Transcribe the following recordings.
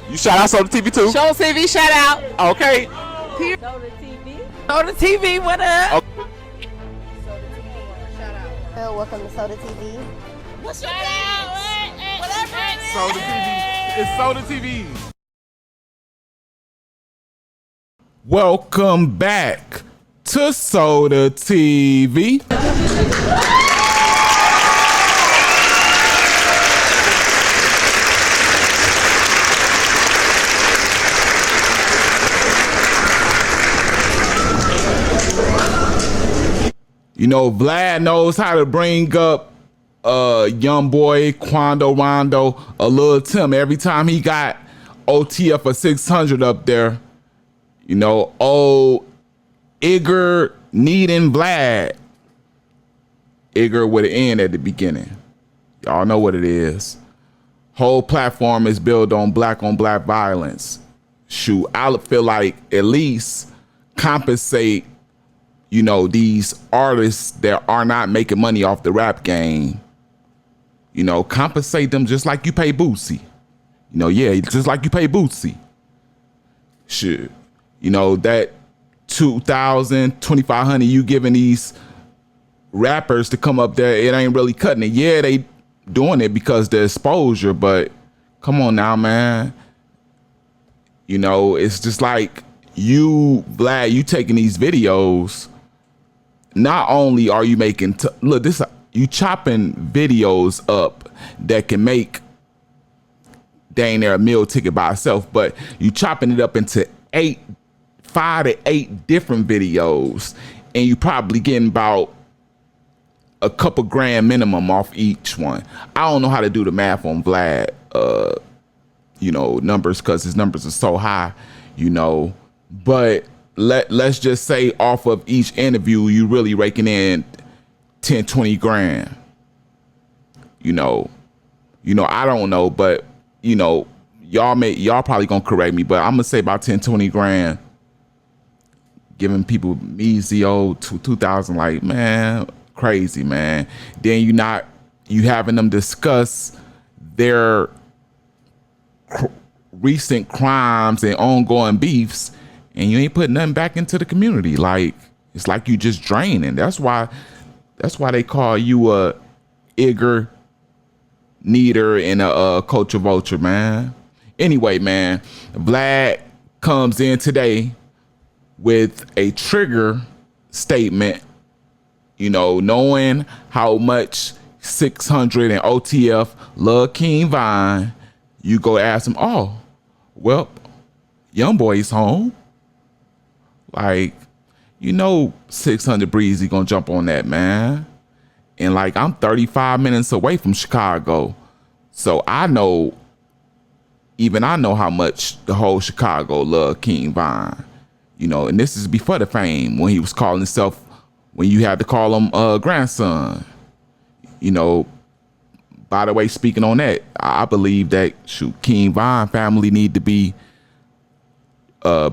You shout out Soda TV too? Show TV shout out. Okay. Soda TV. Soda TV, what up? Okay. Soda TV. Shout out. Welcome to Soda TV. What's your name? Whatever it is. Soda TV. It's Soda TV. Welcome back to Soda TV. You know, Vlad knows how to bring up YoungBoy, Quando Rondo, a little Tim. Every time he got OTF for 600 up there, you know, old Igor needing Vlad. Igor with an N at the beginning. Y'all know what it is. Whole platform is built on black violence. Shoot, I feel like at least compensate, you know, these artists that are not making money off the rap game. You know, compensate them just like you pay Bootsy. You know, yeah, just like you pay Bootsy. Shit. You know, that 2,000, 2,500 you giving these rappers to come up there, it ain't really cutting it. Yeah, they doing it because the exposure, but come on now, man. You know, it's just like you, Vlad, you taking these videos. Not only are you making, look, this, you chopping videos up that can make dang near a meal ticket by itself, but you chopping it up into 5 to 8 different videos, and you probably getting about a couple grand minimum off each one. I don't know how to do the math on Vlad, you know, numbers, because his numbers are so high, you know, but let's just say off of each interview, you really raking in 10, 20 grand. You know, I don't know, but you know, y'all probably gonna correct me, but I'm gonna say about 10, 20 grand. Giving people measly old 2,000, like, man, crazy, man. Then you having them discuss their recent crimes and ongoing beefs, and you ain't putting nothing back into the community. Like, it's like you just draining. That's why they call you a Igor Neater and a culture vulture, man. Anyway, man, Vlad comes in today with a trigger statement, you know, knowing how much 600 and OTF love King Vine, you go ask him, oh, well, YoungBoy's home. Like, you know, 600 Breezy gonna jump on that, man. And like, I'm 35 minutes away from Chicago. So I know how much the whole Chicago love King Vine. You know, and this is before the fame, when he was calling himself, when you had to call him grandson. You know, by the way, speaking on that, I believe that King Vine family need to be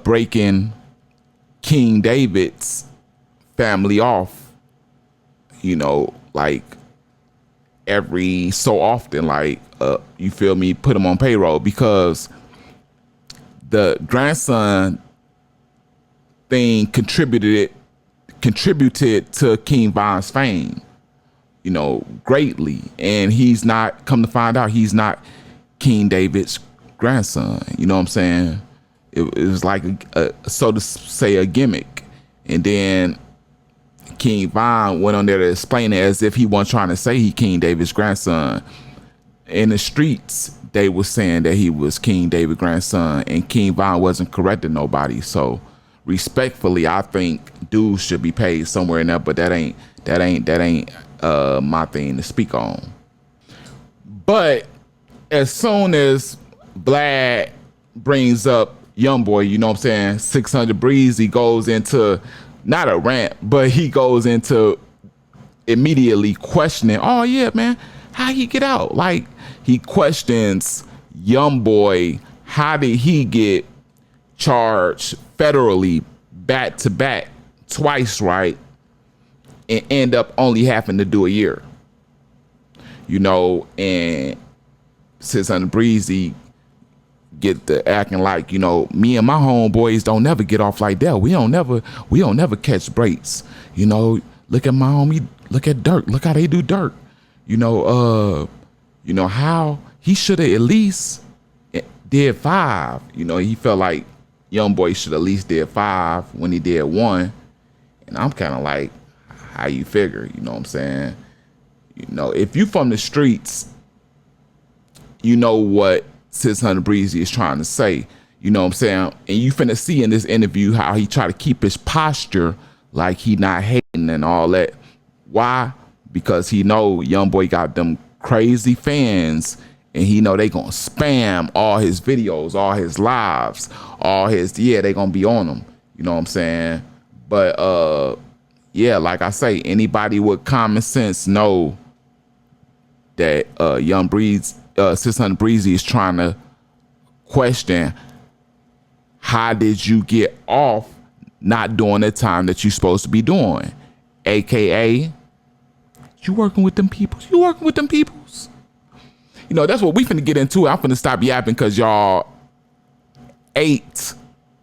breaking King David's family off, you know, like every so often, like, you feel me, put him on payroll, because the grandson thing contributed to King Vine's fame, you know, greatly. And he's not, come to find out, he's not King David's grandson. You know what I'm saying? It was like so to say, a gimmick. And then King Vine went on there to explain it as if he wasn't trying to say he King David's grandson. In the streets, they were saying that he was King David's grandson, and King Vine wasn't correcting nobody. So respectfully, I think dudes should be paid somewhere in there, but that ain't my thing to speak on. But as soon as Vlad brings up YoungBoy, you know what I'm saying, 600 Breezy goes into not a rant, but he goes into immediately questioning, oh yeah, man, how he get out? Like, he questions YoungBoy, how did he get charged federally back to back twice, right? And end up only having to do a year. You know, and 600 Breezy get to acting like, you know, me and my homeboys don't never get off like that. We don't never catch breaks. You know, look at my homie, look at Dirk, look how they do Dirk. You know how he should have at least did 5. You know, he felt like YoungBoy should at least did 5 when he did 1. And I'm kind of like, how you figure, you know what I'm saying? You know, if you from the streets, you know what 600 Breezy is trying to say, you know what I'm saying? And you finna see in this interview how he try to keep his posture like he not hating and all that. Why? Because he know YoungBoy got them crazy fans and he know they gonna spam all his videos, all his lives, all his, they gonna be on him. You know what I'm saying? But yeah, like I say, anybody with common sense know that Young Breeze, 600 Breezy is trying to question, how did you get off not doing the time that you're supposed to be doing? AKA, you working with them peoples. You working with them peoples. You know, that's what we finna get into. I'm finna stop yapping because y'all ate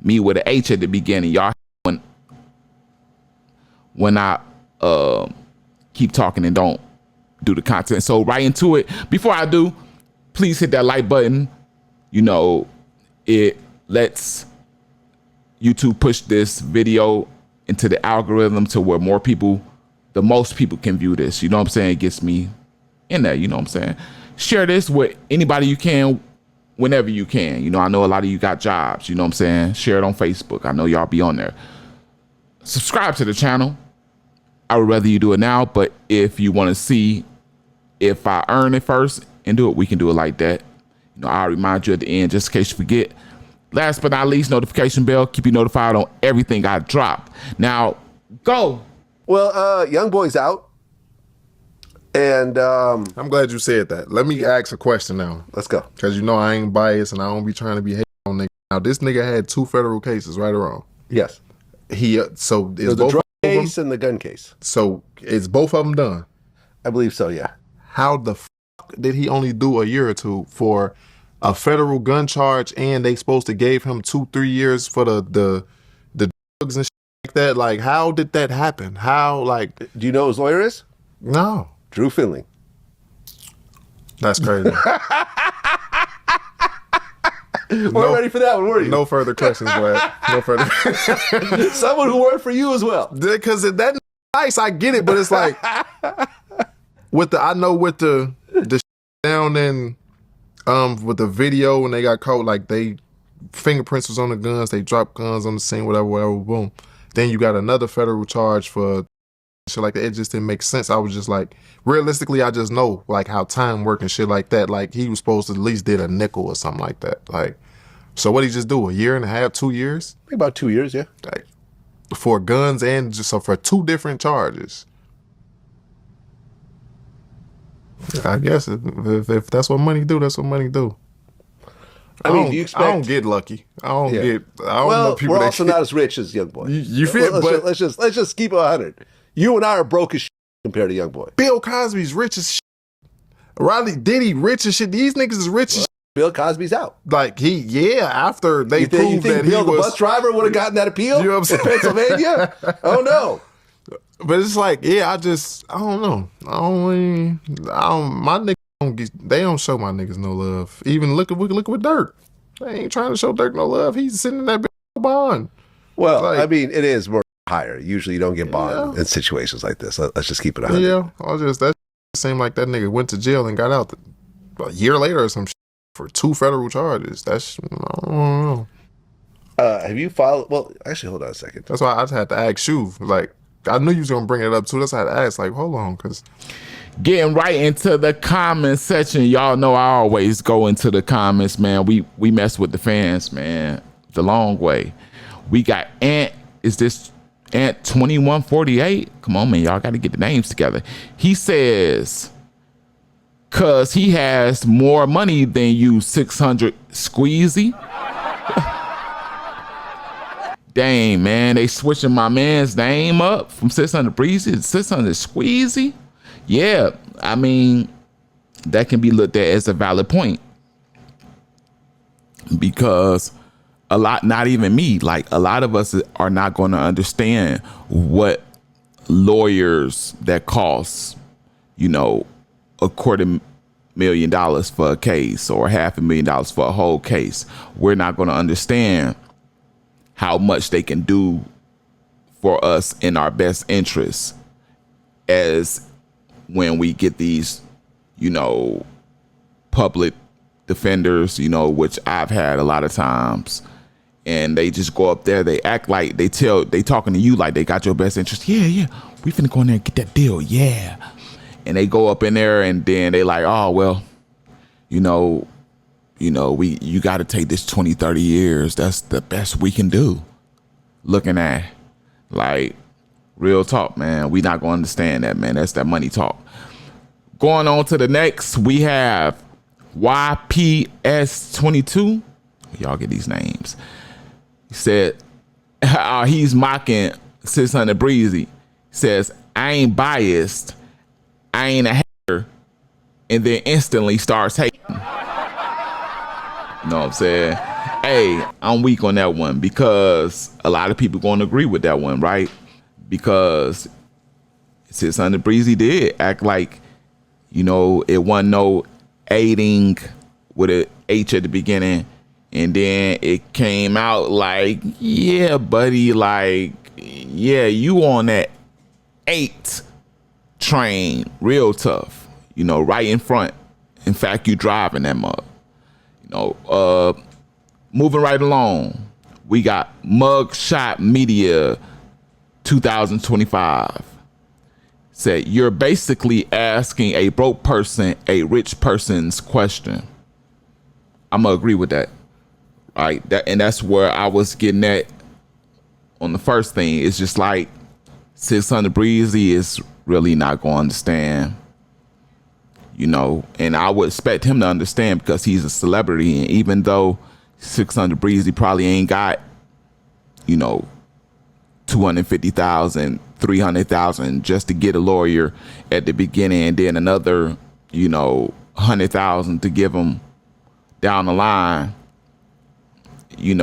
me with an H at the beginning. Y'all when I keep talking and don't do the content. So right into it. Before I do, please hit that like button. You know, it lets YouTube push this video into the algorithm to where more people, the most people can view this. You know what I'm saying? It gets me in there. You know what I'm saying? Share this with anybody you can, whenever you can. You know, I know a lot of you got jobs. You know what I'm saying? Share it on Facebook. I know y'all be on there. Subscribe to the channel. I would rather you do it now, but if you want to see if I earn it first and do it, we can do it like that. You know, I'll remind you at the end just in case you forget. Last but not least, notification bell. Keep you notified on everything I drop. Now, go. Well, YoungBoy's out. And I'm glad you said that. Let me ask a question now. Let's go. Because you know I ain't biased and I don't be trying to be hating on niggas. Now, this nigga had 2 federal cases, right or wrong? Yes. So is The both drug of them, case and the gun case. so is both of them done? I believe so, yeah. How the fuck did he only do a year or 2 for a federal gun charge and they supposed to gave him 2-3 years for the drugs and shit like that? Like, how did that happen? How, like... Do you know who his lawyer is? No. Drew Finley. That's crazy. We're ready for that one, were you? No further questions, Vlad. No further. Someone who worked for you as well. Because that nice, I get it, but it's like with the down in with the video when they got caught, like they fingerprints was on the guns, they dropped guns on the scene, whatever, boom. Then you got another federal charge for shit like that. It just didn't make sense. I was just like, realistically, I just know like how time work and shit like that. Like he was supposed to at least did a nickel or something like that. Like, so what did he just do? 1.5 years, 2 years? I think about 2 years, yeah. Like, for guns and just so for 2 different charges. I guess if that's what money do, that's what money do. I mean, do you expect... I don't get lucky. I don't know people we're that also not as rich as YoungBoy. You feel? Let's just keep it 100. You and I are broke as shit compared to YoungBoy. Bill Cosby's rich as shit. Rodney Diddy rich as shit. These niggas is rich as shit. Bill Cosby's out. Like after they proved that Bill, he was... the bus driver would have gotten that appeal? You know what I'm saying? In Pennsylvania? Oh no. But it's like, I don't know. My niggas they don't show my niggas no love. Even look at with Dirk. They ain't trying to show Dirk no love. He's sitting in that bitch bond. Well, like, I mean, it is more higher. Usually you don't get bond in situations like this. Let's just keep it 100. Yeah, that seemed like that nigga went to jail and got out a year later or some shit for 2 federal charges. That's, I don't know. Have you followed? Well, actually, hold on a second. That's why I just had to ask you. Like, I knew you was gonna bring it up too. That's why I had to ask. Like, hold on, because getting right into the comment section. Y'all know I always go into the comments, man. We mess with the fans, man, the long way. We got Ant. Is this Ant 2148? Come on, man. Y'all got to get the names together. He says, cause he has more money than you, 600 Squeezy. Dang, man, they switching my man's name up from 600 Breezy to 600 Squeezy. Yeah, I mean, that can be looked at as a valid point. because a lot, not even me, like a lot of us are not going to understand what lawyers that cost, $250,000 for a case or $500,000 for a whole case. We're not going to understand how much they can do for us in our best interests as when we get these, public defenders, which I've had a lot of times, and they just go up there, they act like they talking to you like they got your best interest. Yeah, we finna go in there and get that deal. Yeah. And they go up in there and then they like, oh, well, you got to take this 20, 30 years. That's the best we can do. Looking at, like, real talk, man. We not going to understand that, man. That's that money talk. Going on to the next, we have YPS22. Y'all get these names. He said, he's mocking 600 Breezy. He says, I ain't biased. I ain't a hater. And then instantly starts hating. You know what I'm saying? Hey, I'm weak on that one because a lot of people going to agree with that one, right? Because 600 Breezy did act like, it wasn't no aiding with a H at the beginning. And then it came out like, yeah, buddy, like, yeah, you on that 8 train real tough, right in front. In fact, you driving that mug. Moving right along, we got Mugshot Media 2025. Said, you're basically asking a broke person a rich person's question. I'm going to agree with that. Right, and that's where I was getting at on the first thing. It's just like 600 Breezy is really not going to understand, and I would expect him to understand because he's a celebrity. And even though 600 Breezy probably ain't got, 250,000, 300,000 just to get a lawyer at the beginning, and then another, 100,000 to give him down the line. You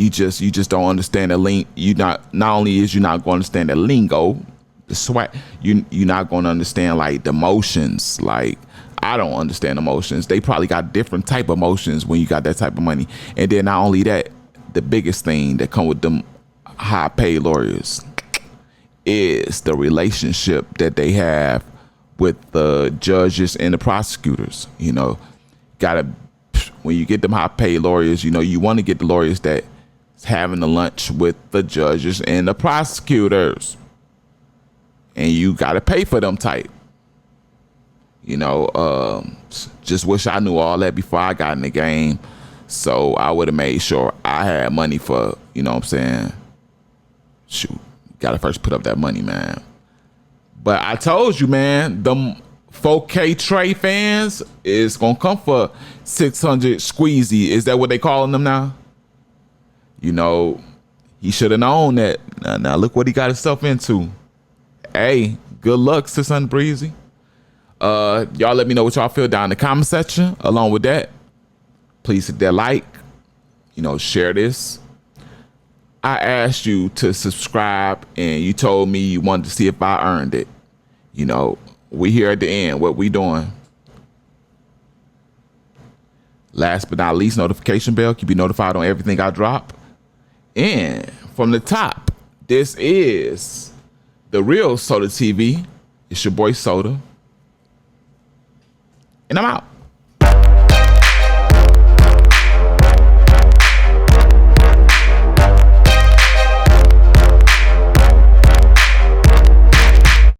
just don't understand the link. Not only is you not going to understand the lingo, the swag, you're not going to understand like the emotions. Like, I don't understand emotions. They probably got different type of emotions when you got that type of money. And then not only that, the biggest thing that come with them high paid lawyers is the relationship that they have with the judges and the prosecutors. When you get them high paid lawyers, you want to get the lawyers that's having the lunch with the judges and the prosecutors. And you got to pay for them type. Just wish I knew all that before I got in the game. So I would have made sure I had money for, what I'm saying? Shoot, got to first put up that money, man. But I told you, man, them 4K Trey fans is gonna come for 600 Squeezy. Is that what they calling them now? He should have known that. Now look what he got himself into. Hey, good luck, 600 Breezy. Y'all let me know what y'all feel down in the comment section. Along with that, please hit that like, share this. I asked you to subscribe and you told me you wanted to see if I earned it. We here at the end. What we doing? Last but not least, notification bell. Keep you notified on everything I drop. And from the top, this is the real Soda TV. It's your boy Soda. And I'm out.